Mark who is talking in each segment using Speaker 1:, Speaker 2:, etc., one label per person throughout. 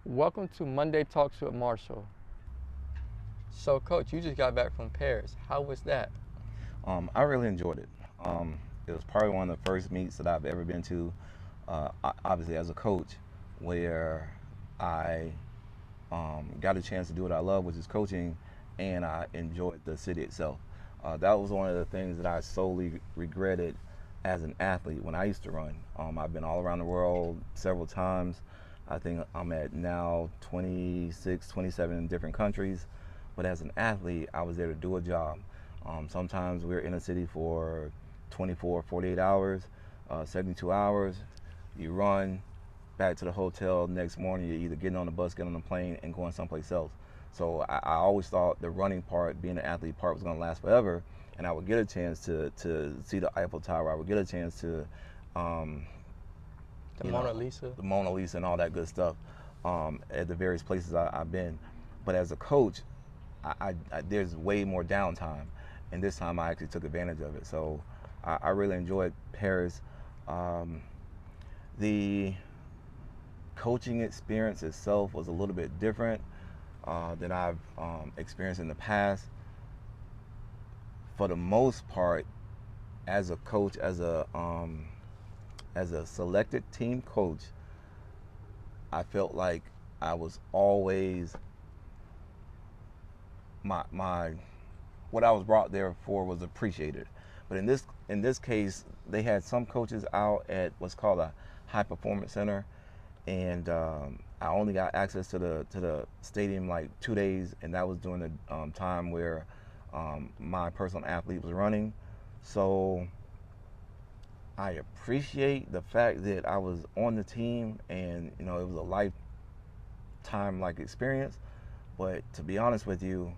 Speaker 1: Welcome to Monday Talks with Marshall. So, Coach, you just got back from Paris. How was that?
Speaker 2: I really enjoyed it. It was probably one of the first meets that I've ever been to, obviously as a coach, where I got a chance to do what I love, which is coaching, and I enjoyed the city itself. That was one of the things that I solely regretted as an athlete when I used to run. I've been all around the world several times. I think I'm at now 26, 27 different countries. But as an athlete, I was there to do a job. Sometimes we're in a city for 24, 48 hours, 72 hours. You run back to the hotel next morning. You're either getting on the bus, getting on the plane, and going someplace else. So I always thought the running part, being an athlete part, was going to last forever, and I would get a chance to see the Eiffel Tower. I would get a chance to, um,
Speaker 1: The Mona Lisa?
Speaker 2: the Mona Lisa and all that good stuff at the various places I've been. But as a coach, there's way more downtime, and this time I actually took advantage of it. So I really enjoyed Paris. Um, the coaching experience itself was a little bit different than I've experienced in the past. For the most part, as a coach, as a selected team coach, I felt like I was always my what I was brought there for was appreciated. But in this case, they had some coaches out at what's called a high performance center, and I only got access to the stadium like 2 days, and that was during the time where my personal athlete was running. So I appreciate the fact that I was on the team, and it was a lifetime like experience. But to be honest with you,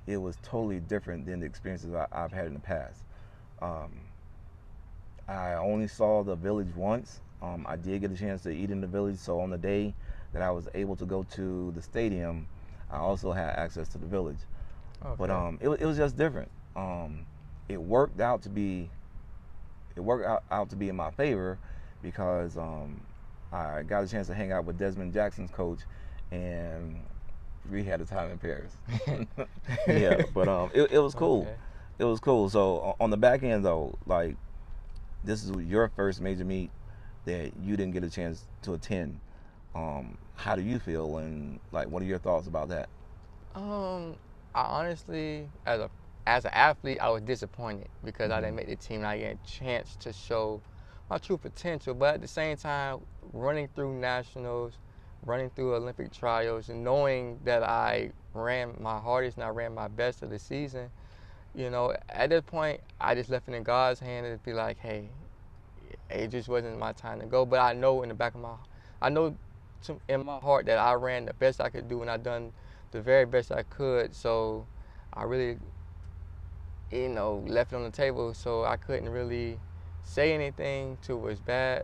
Speaker 2: it was totally different than the experiences I've had in the past. Um, I only saw the village once. I did get a chance to eat in the village, so on the day that I was able to go to the stadium, I also had access to the village. But
Speaker 1: Okay.
Speaker 2: it was just different. It worked out to be out to be in my favor because I got a chance to hang out with Desmond Jackson's coach, and we had a time in Paris. Yeah, but it was cool.
Speaker 1: Okay.
Speaker 2: It was cool. So on the back end though, like this is your first major meet that you didn't get a chance to attend. How do you feel, and like what are your thoughts about that?
Speaker 1: Um, I honestly, as an athlete, I was disappointed because I didn't
Speaker 2: Hmm.
Speaker 1: make the team and I didn't get a chance to show my true potential. But at the same time, running through nationals, running through Olympic trials, and knowing that I ran my hardest and I ran my best of the season, at this point, I just left it in God's hand and be like, hey, it just wasn't my time to go. But I know in the back of I know in my heart that I ran the best I could do and I done the very best I could. So I really, left it on the table. So I couldn't really say anything to was bad.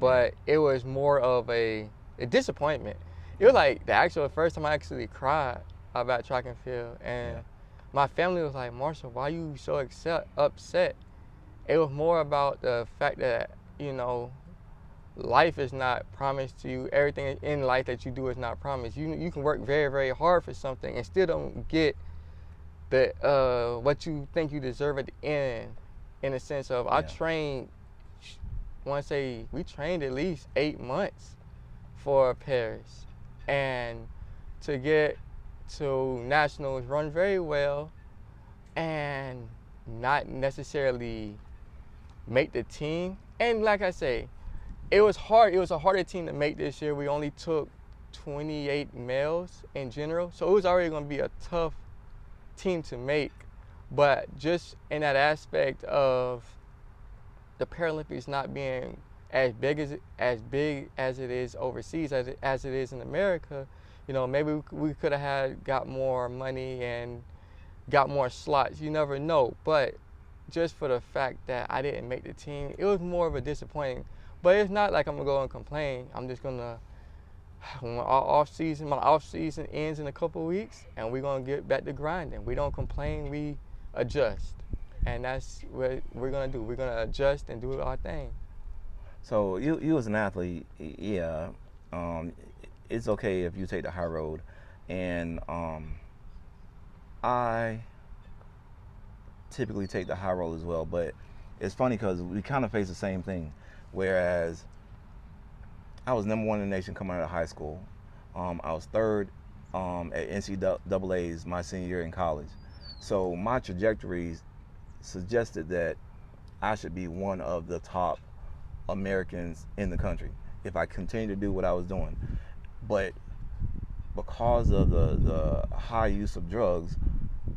Speaker 2: Yeah,
Speaker 1: But it was more of a disappointment. It was like the actual first time I actually cried about track and field.
Speaker 2: yeah,
Speaker 1: And my family was like, Marshall, why you so upset? It was more about the fact that, you know, life is not promised to you. Everything in life that you do is not promised. You can work very, very hard for something and still don't get the what you think you deserve at the end. In the sense of I
Speaker 2: yeah,
Speaker 1: trained, want to say we trained at least 8 months for Paris, and to get to nationals, run very well, and not necessarily make the team. And like I say, it was hard. It was a harder team to make this year. We only took 28 males in general, so it was already going to be a tough team to make. But just in that aspect of the Paralympics not being as big as it is overseas as it is in America, maybe we could have got more money and got more slots. You never know. But just for the fact that I didn't make the team, it was more of a disappointing. But it's not like I'm gonna go and complain. I'm just gonna when my off season ends in a couple of weeks, and we're gonna get back to grinding. We don't complain. We adjust, and that's what we're gonna do. We're gonna adjust and do our thing.
Speaker 2: so you as an athlete, yeah, um, it's okay if you take the high road. And I typically take the high road as well. But it's funny because we kind of face the same thing. Whereas I was number one in the nation coming out of high school. I was third at NCAA's my senior year in college. So my trajectory suggested that I should be one of the top Americans in the country if I continue to do what I was doing. But because of the high use of drugs,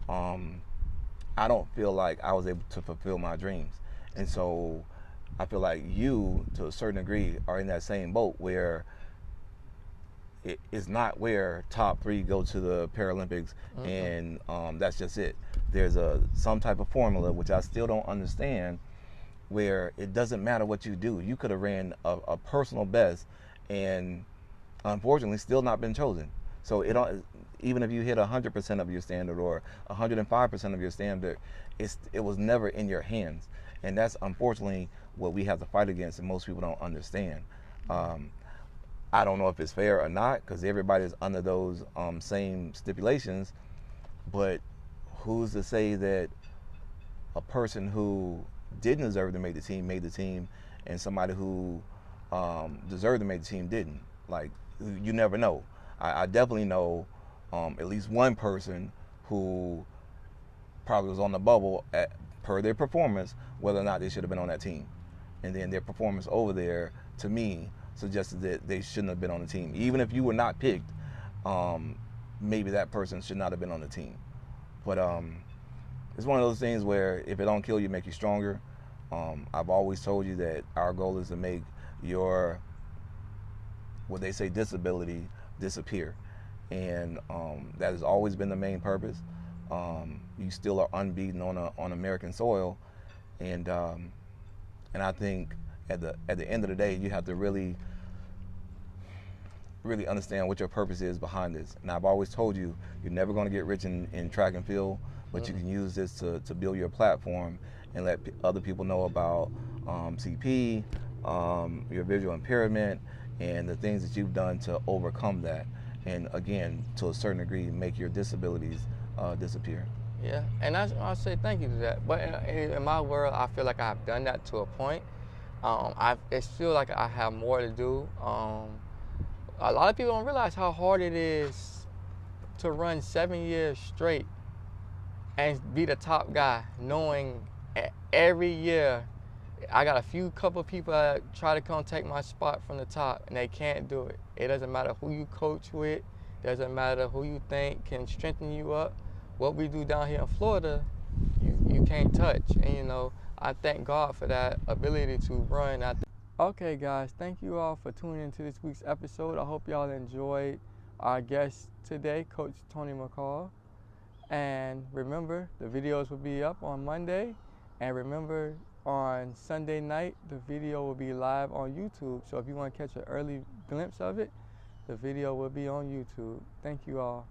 Speaker 2: I don't feel like I was able to fulfill my dreams. And so I feel like you, to a certain degree, are in that same boat where it is not where top three go to the Paralympics and that's just it. There's some type of formula, which I still don't understand, where it doesn't matter what you do. You could have ran a personal best and unfortunately still not been chosen. So even if you hit 100% of your standard or 105% of your standard, it was never in your hands. And that's unfortunately what we have to fight against, and most people don't understand. I don't know if it's fair or not, because everybody's under those same stipulations, but who's to say that a person who didn't deserve to make the team made the team, and somebody who deserved to make the team didn't? Like, you never know. I definitely know at least one person who probably was on the bubble per their performance, whether or not they should have been on that team. And then their performance over there, to me, suggested that they shouldn't have been on the team. Even if you were not picked, maybe that person should not have been on the team. But it's one of those things where if it don't kill you, make you stronger. I've always told you that our goal is to make your, what they say, disability disappear. And that has always been the main purpose. You still are unbeaten on American soil. And I think at the end of the day, you have to really understand what your purpose is behind this. And I've always told you, you're never going to get rich in track and field, but you can use this to build your platform and let other people know about CP, your visual impairment, and the things that you've done to overcome that. And again, to a certain degree, make your disabilities disappear.
Speaker 1: Yeah, and I'll say thank you to that. But in my world, I feel like I've done that to a point. It feels like I have more to do. A lot of people don't realize how hard it is to run 7 years straight and be the top guy, knowing every year I got a couple of people that try to come take my spot from the top, and they can't do it. It doesn't matter who you coach with, doesn't matter who you think can strengthen you up. What we do down here in Florida, you can't touch. And I thank God for that ability to run. Okay, guys, thank you all for tuning into this week's episode. I hope y'all enjoyed our guest today, Coach Tony McCall. And remember, the videos will be up on Monday. And remember, on Sunday night, the video will be live on YouTube. So if you want to catch an early glimpse of it, the video will be on YouTube. Thank you all.